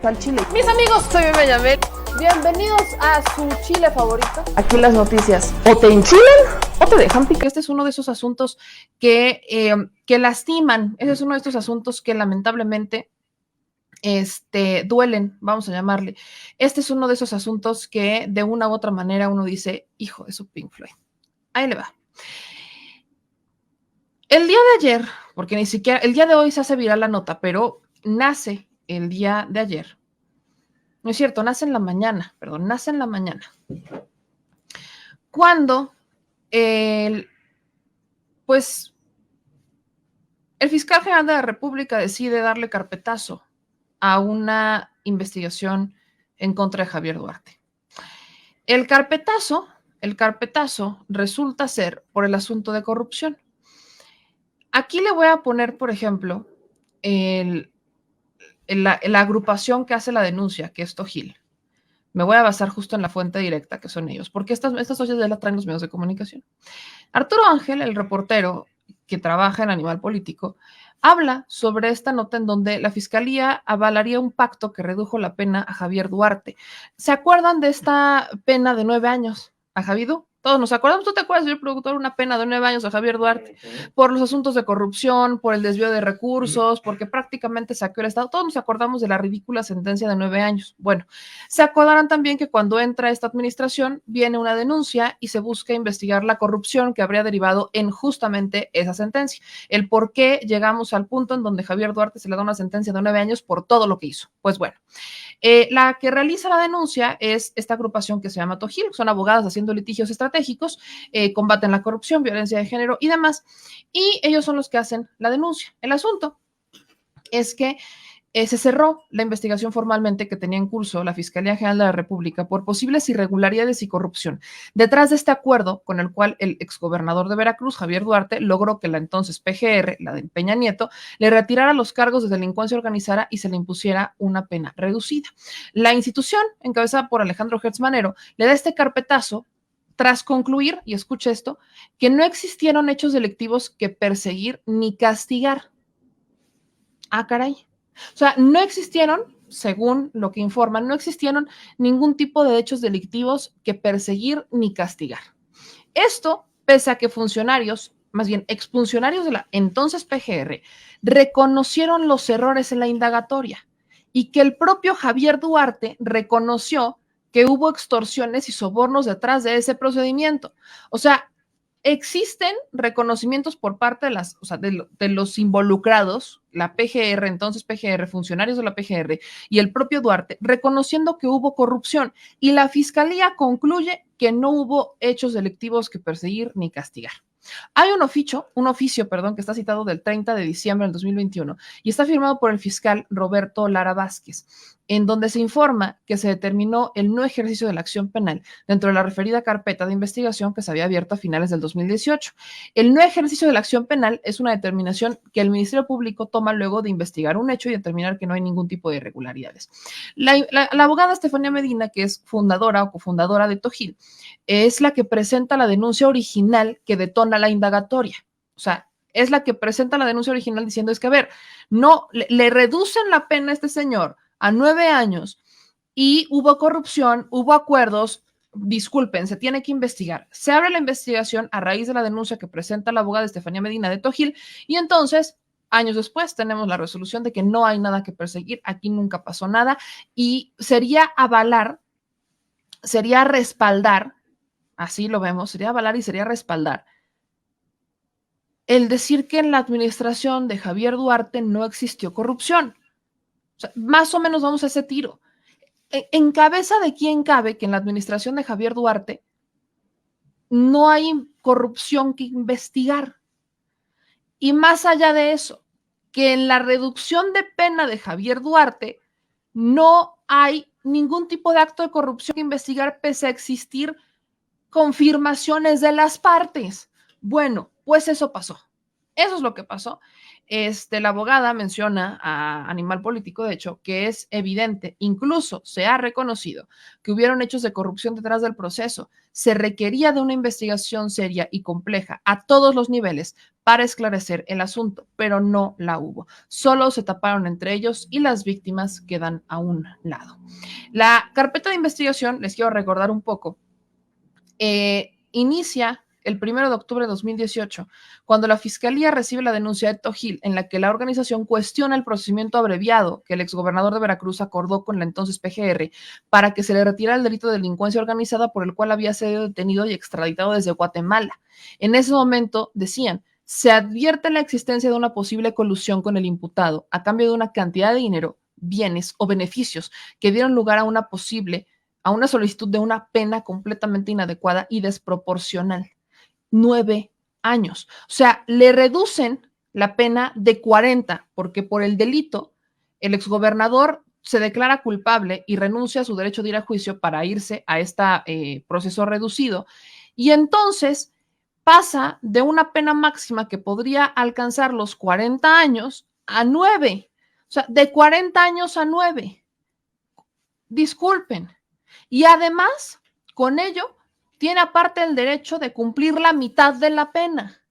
Al chile. Mis amigos, soy Bebe Yamel. Bienvenidos a su chile favorito. Aquí las noticias o te enchilan o te dejan picar. Este es uno de esos asuntos que lastiman. Ese es uno de estos asuntos que lamentablemente duelen, vamos a llamarle. Este es uno de esos asuntos que de una u otra manera uno dice, hijo de su Pink Floyd. Ahí le va. El día de ayer, porque ni siquiera, el día de hoy se hace viral la nota, pero nace el día de ayer. No es cierto, nace en la mañana, cuando el fiscal general de la República decide darle carpetazo a una investigación en contra de Javier Duarte. El carpetazo resulta ser por el asunto de corrupción. Aquí le voy a poner, por ejemplo, la agrupación que hace la denuncia, que es Tojil. Me voy a basar justo en la fuente directa, que son ellos, porque estas socias ya las traen los medios de comunicación. Arturo Ángel, el reportero que trabaja en Animal Político, habla sobre esta nota en donde la fiscalía avalaría un pacto que redujo la pena a Javier Duarte. ¿Se acuerdan de esta pena de 9 años a Javidu? Todos nos acordamos. ¿Tú te acuerdas, señor productor, una pena de 9 años a Javier Duarte por los asuntos de corrupción, por el desvío de recursos, porque prácticamente saqueó el Estado? Todos nos acordamos de la ridícula sentencia de 9 años. Bueno, se acordarán también que cuando entra esta administración viene una denuncia y se busca investigar la corrupción que habría derivado en justamente esa sentencia. El por qué llegamos al punto en donde Javier Duarte se le da una sentencia de 9 años por todo lo que hizo. Pues bueno, la que realiza la denuncia es esta agrupación que se llama Tojil, son abogadas haciendo litigios estratégicos, combaten la corrupción, violencia de género y demás, y ellos son los que hacen la denuncia. El asunto es que se cerró la investigación formalmente que tenía en curso la Fiscalía General de la República por posibles irregularidades y corrupción detrás de este acuerdo con el cual el exgobernador de Veracruz, Javier Duarte, logró que la entonces PGR, la de Peña Nieto, le retirara los cargos de delincuencia organizada y se le impusiera una pena reducida. La institución, encabezada por Alejandro Gertz Manero, le da este carpetazo tras concluir, y escuche esto, que no existieron hechos delictivos que perseguir ni castigar. Ah, caray. O sea, no existieron, según lo que informan, no existieron ningún tipo de hechos delictivos que perseguir ni castigar. Esto, pese a que funcionarios, más bien exfuncionarios de la entonces PGR, reconocieron los errores en la indagatoria y que el propio Javier Duarte reconoció que hubo extorsiones y sobornos detrás de ese procedimiento. O sea, existen reconocimientos por parte de los involucrados, la PGR, entonces PGR, funcionarios de la PGR y el propio Duarte, reconociendo que hubo corrupción, y la fiscalía concluye que no hubo hechos delictivos que perseguir ni castigar. Hay un oficio, que está citado del 30 de diciembre del 2021 y está firmado por el fiscal Roberto Lara Vázquez, en donde se informa que se determinó el no ejercicio de la acción penal dentro de la referida carpeta de investigación que se había abierto a finales del 2018. El no ejercicio de la acción penal es una determinación que el Ministerio Público toma luego de investigar un hecho y determinar que no hay ningún tipo de irregularidades. La abogada Estefanía Medina, que es fundadora o cofundadora de Tojil, es la que presenta la denuncia original que detona la indagatoria. O sea, es la que presenta la denuncia original diciendo es que, a ver, no, le reducen la pena a este señor a 9 años y hubo corrupción, hubo acuerdos, disculpen, se tiene que investigar. Se abre la investigación a raíz de la denuncia que presenta la abogada Estefanía Medina de Tojil y entonces, años después, tenemos la resolución de que no hay nada que perseguir, aquí nunca pasó nada y sería respaldar, así lo vemos, sería avalar y sería respaldar el decir que en la administración de Javier Duarte no existió corrupción. O sea, más o menos vamos a ese tiro. ¿En cabeza de quién cabe que en la administración de Javier Duarte no hay corrupción que investigar? Y más allá de eso, que en la reducción de pena de Javier Duarte no hay ningún tipo de acto de corrupción que investigar pese a existir confirmaciones de las partes. Bueno, pues eso pasó. Eso es lo que pasó. La abogada menciona a Animal Político, de hecho, que es evidente, incluso se ha reconocido que hubieron hechos de corrupción detrás del proceso. Se requería de una investigación seria y compleja a todos los niveles para esclarecer el asunto, pero no la hubo. Solo se taparon entre ellos y las víctimas quedan a un lado. La carpeta de investigación, les quiero recordar un poco, inicia el 1 de octubre de 2018, cuando la Fiscalía recibe la denuncia de Héctor Gil, en la que la organización cuestiona el procedimiento abreviado que el exgobernador de Veracruz acordó con la entonces PGR para que se le retirara el delito de delincuencia organizada por el cual había sido detenido y extraditado desde Guatemala. En ese momento decían: se advierte la existencia de una posible colusión con el imputado a cambio de una cantidad de dinero, bienes o beneficios que dieron lugar a una solicitud de una pena completamente inadecuada y desproporcional. 9 años. O sea, le reducen la pena de 40, porque por el delito el exgobernador se declara culpable y renuncia a su derecho de ir a juicio para irse a este proceso reducido. Y entonces pasa de una pena máxima que podría alcanzar los 40 años a 9. O sea, de 40 años a 9. Disculpen. Y además, con ello, tiene aparte el derecho de cumplir la mitad de la pena.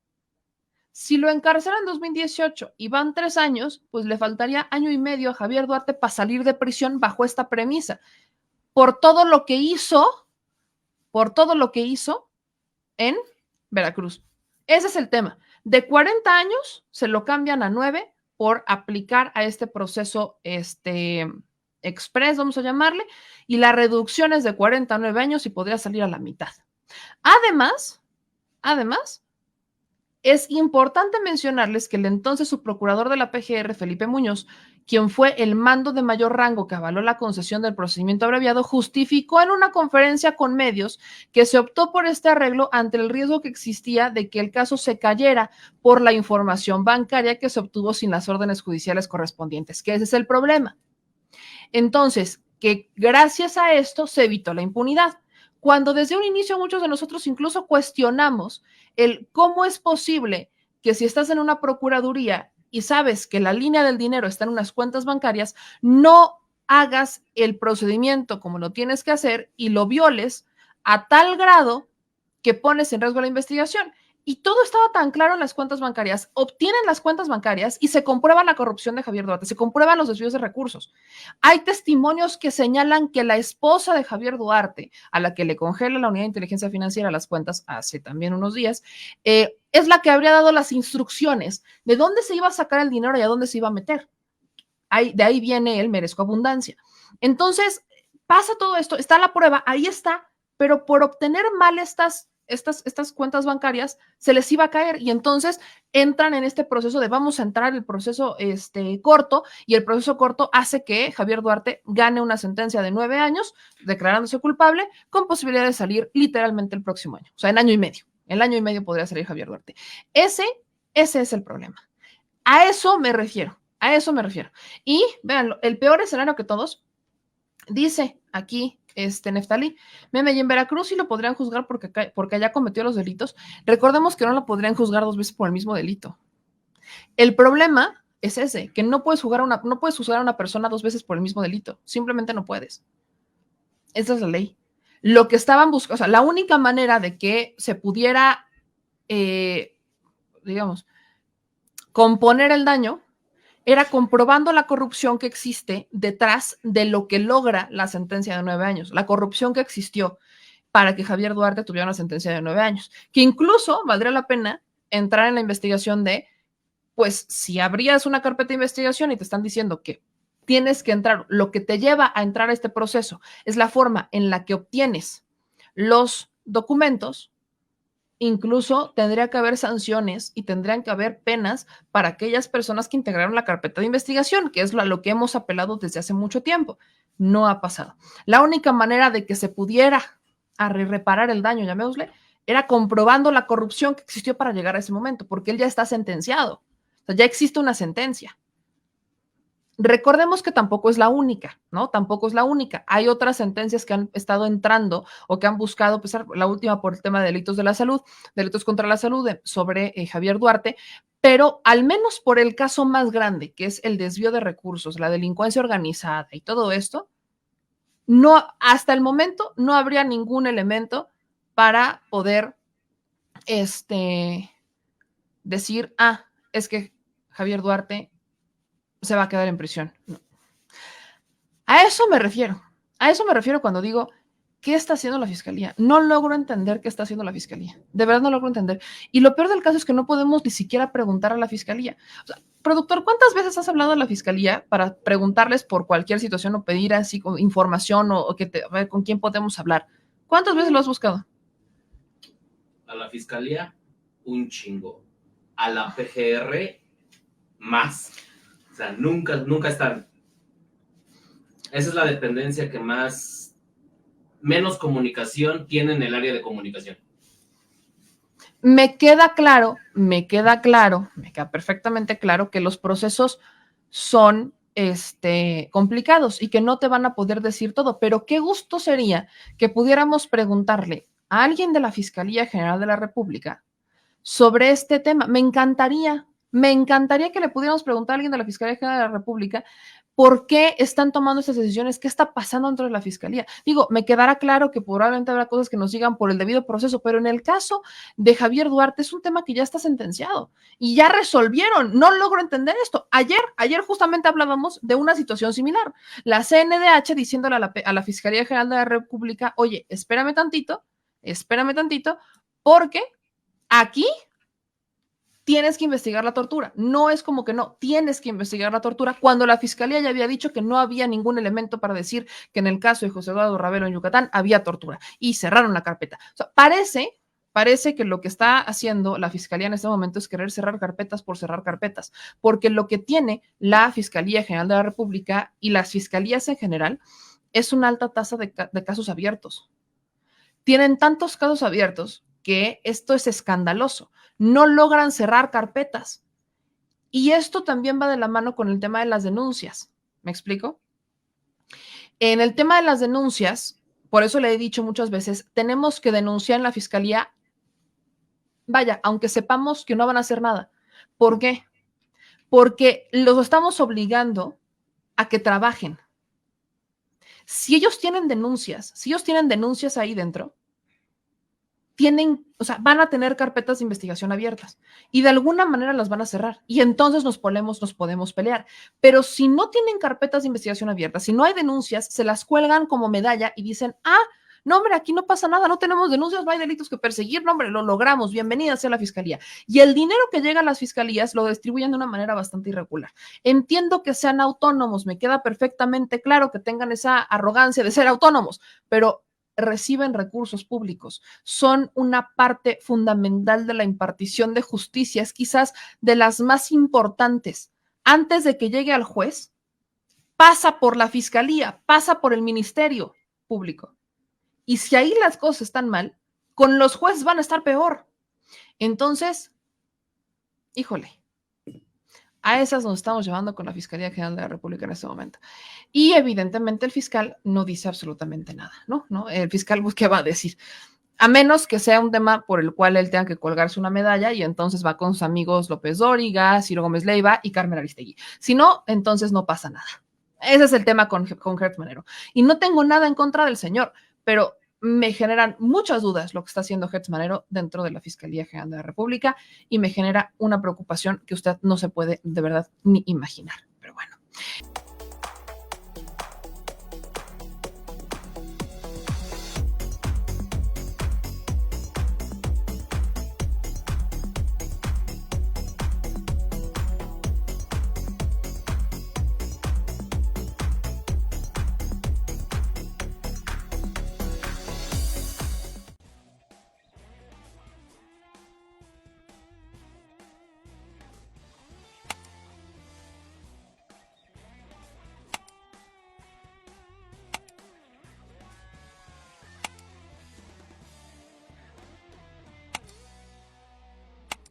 Si lo encarcelan en 2018 y van 3 años, pues le faltaría año y medio a Javier Duarte para salir de prisión bajo esta premisa, por todo lo que hizo en Veracruz. Ese es el tema. De 40 años se lo cambian a 9 por aplicar a este proceso express, vamos a llamarle, y la reducción es de 40 a 9 años y podría salir a la mitad. Además, es importante mencionarles que el entonces subprocurador de la PGR, Felipe Muñoz, quien fue el mando de mayor rango que avaló la concesión del procedimiento abreviado, justificó en una conferencia con medios que se optó por este arreglo ante el riesgo que existía de que el caso se cayera por la información bancaria que se obtuvo sin las órdenes judiciales correspondientes, que ese es el problema. Entonces, que gracias a esto se evitó la impunidad. Cuando desde un inicio muchos de nosotros incluso cuestionamos el cómo es posible que si estás en una procuraduría y sabes que la línea del dinero está en unas cuentas bancarias, no hagas el procedimiento como lo tienes que hacer y lo violes a tal grado que pones en riesgo la investigación. Y todo estaba tan claro en las cuentas bancarias. Obtienen las cuentas bancarias y se comprueba la corrupción de Javier Duarte, se comprueban los desvíos de recursos. Hay testimonios que señalan que la esposa de Javier Duarte, a la que le congela la unidad de inteligencia financiera las cuentas hace también unos días, es la que habría dado las instrucciones de dónde se iba a sacar el dinero y a dónde se iba a meter. De ahí viene el merezco abundancia. Entonces, pasa todo esto, está la prueba, ahí está, pero por obtener mal estas cuentas bancarias se les iba a caer y entonces entran en este proceso de vamos a entrar el proceso corto, y el proceso corto hace que Javier Duarte gane una sentencia de 9 años declarándose culpable con posibilidad de salir literalmente el próximo año, o sea, en año y medio. El año y medio podría salir Javier Duarte. Ese es el problema. A eso me refiero. Y vean, el peor escenario que todos, dice aquí Neftalí, meme, y en Veracruz sí lo podrían juzgar porque allá cometió los delitos. Recordemos que no lo podrían juzgar 2 veces por el mismo delito. El problema es ese, que no puedes juzgar a una persona 2 veces por el mismo delito. Simplemente no puedes. Esa es la ley. Lo que estaban buscando, o sea, la única manera de que se pudiera, digamos, componer el daño era comprobando la corrupción que existe detrás de lo que logra la sentencia de 9 años, la corrupción que existió para que Javier Duarte tuviera una sentencia de 9 años, que incluso valdría la pena entrar en la investigación de, pues, si abrías una carpeta de investigación y te están diciendo que tienes que entrar, lo que te lleva a entrar a este proceso es la forma en la que obtienes los documentos. Incluso tendría que haber sanciones y tendrían que haber penas para aquellas personas que integraron la carpeta de investigación, que es lo que hemos apelado desde hace mucho tiempo. No ha pasado. La única manera de que se pudiera reparar el daño, llamémosle, era comprobando la corrupción que existió para llegar a ese momento, porque él ya está sentenciado. O sea, ya existe una sentencia. Recordemos que tampoco es la única, ¿no? Tampoco es la única. Hay otras sentencias que han estado entrando o que han buscado, pues, la última por el tema de delitos de la salud, delitos contra la salud sobre Javier Duarte, pero al menos por el caso más grande, que es el desvío de recursos, la delincuencia organizada y todo esto, no, hasta el momento no habría ningún elemento para poder decir, es que Javier Duarte se va a quedar en prisión. No. A eso me refiero. A eso me refiero cuando digo, ¿qué está haciendo la fiscalía? No logro entender qué está haciendo la fiscalía. De verdad no logro entender. Y lo peor del caso es que no podemos ni siquiera preguntar a la fiscalía. O sea, productor, ¿cuántas veces has hablado a la fiscalía para preguntarles por cualquier situación o pedir así información o a ver con quién podemos hablar? ¿Cuántas veces lo has buscado? A la fiscalía, un chingo. A la PGR, más. O sea, nunca están. Esa es la dependencia que menos comunicación tiene en el área de comunicación. Me queda perfectamente claro que los procesos son complicados y que no te van a poder decir todo, pero qué gusto sería que pudiéramos preguntarle a alguien de la Fiscalía General de la República sobre este tema. Me encantaría que le pudiéramos preguntar a alguien de la Fiscalía General de la República por qué están tomando estas decisiones, qué está pasando dentro de la Fiscalía. Digo, me quedará claro que probablemente habrá cosas que nos digan por el debido proceso, pero en el caso de Javier Duarte es un tema que ya está sentenciado y ya resolvieron. No logro entender esto. Ayer justamente hablábamos de una situación similar. La CNDH diciéndole a la Fiscalía General de la República, oye, espérame tantito, porque aquí tienes que investigar la tortura. No es como que no, tienes que investigar la tortura cuando la fiscalía ya había dicho que no había ningún elemento para decir que en el caso de José Eduardo Ravelo en Yucatán había tortura y cerraron la carpeta. O sea, parece que lo que está haciendo la fiscalía en este momento es querer cerrar carpetas por cerrar carpetas, porque lo que tiene la Fiscalía General de la República y las fiscalías en general es una alta tasa de casos abiertos. Tienen tantos casos abiertos que esto es escandaloso. No logran cerrar carpetas. Y esto también va de la mano con el tema de las denuncias. ¿Me explico? En el tema de las denuncias, por eso le he dicho muchas veces, tenemos que denunciar en la fiscalía, vaya, aunque sepamos que no van a hacer nada. ¿Por qué? Porque los estamos obligando a que trabajen. Si ellos tienen denuncias ahí dentro, van a tener carpetas de investigación abiertas y de alguna manera las van a cerrar y entonces nos podemos pelear. Pero si no tienen carpetas de investigación abiertas, si no hay denuncias, se las cuelgan como medalla y dicen, no, hombre, aquí no pasa nada, no tenemos denuncias, no hay delitos que perseguir, no, hombre, lo logramos, bienvenida sea la fiscalía. Y el dinero que llega a las fiscalías lo distribuyen de una manera bastante irregular. Entiendo que sean autónomos, me queda perfectamente claro que tengan esa arrogancia de ser autónomos, pero reciben recursos públicos, son una parte fundamental de la impartición de justicia, es quizás de las más importantes. Antes de que llegue al juez, pasa por la fiscalía, pasa por el ministerio público. Y si ahí las cosas están mal, con los jueces van a estar peor. Entonces, híjole, a esas nos estamos llevando con la Fiscalía General de la República en este momento. Y evidentemente el fiscal no dice absolutamente nada, ¿no? El fiscal, ¿qué va a decir? A menos que sea un tema por el cual él tenga que colgarse una medalla y entonces va con sus amigos López Dóriga, Ciro Gómez Leiva y Carmen Aristegui. Si no, entonces no pasa nada. Ese es el tema con Hertz Manero. Y no tengo nada en contra del señor, pero me generan muchas dudas lo que está haciendo Hertz Manero dentro de la Fiscalía General de la República y me genera una preocupación que usted no se puede de verdad ni imaginar. Pero bueno.